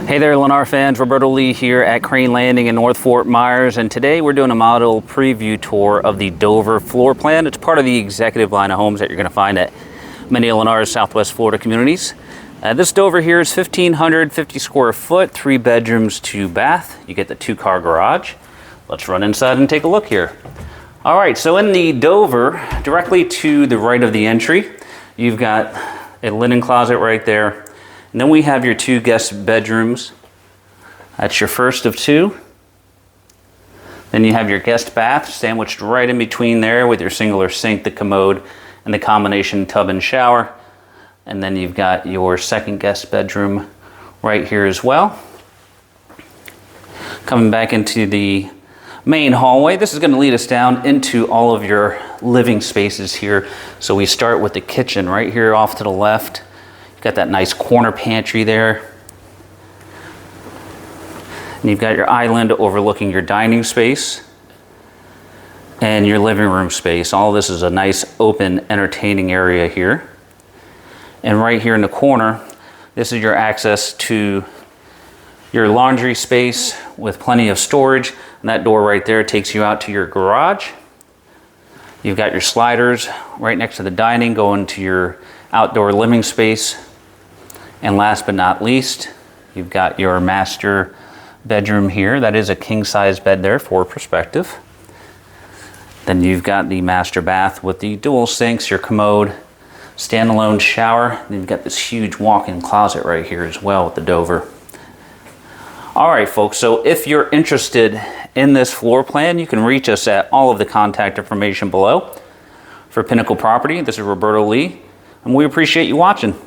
Hey there, Lennar fans. Roberto Lee here at Crane Landing in North Fort Myers, and today we're doing a model preview tour of the Dover floor plan. It's part of the executive line of homes that you're going to find at many of Lennar's Southwest Florida communities. This Dover here is 1,550 square foot, 3 bedrooms, 2 bath. You get the 2-car garage. Let's run inside and take a look here. All right, so in the Dover, directly to the right of the entry, you've got a linen closet right there. And then we have your 2 guest bedrooms. That's your first of 2. Then you have your guest bath sandwiched right in between there with your singular sink, the commode, and the combination tub and shower. And then you've got your second guest bedroom right here as well. Coming back into the main hallway, this is going to lead us down into all of your living spaces here. So we start with the kitchen right here off to the left. Got that nice corner pantry there. And you've got your island overlooking your dining space and your living room space. All of this is a nice open entertaining area here. And right here in the corner, this is your access to your laundry space with plenty of storage. And that door right there takes you out to your garage. You've got your sliders right next to the dining going to your outdoor living space. And last but not least, you've got your master bedroom here. That is a king-size bed there for perspective. Then you've got the master bath with the dual sinks, your commode, standalone shower. Then you've got this huge walk-in closet right here as well with the Dover. All right, folks, so if you're interested in this floor plan, you can reach us at all of the contact information below. For Pinnacle Property, this is Roberto Lee, and we appreciate you watching.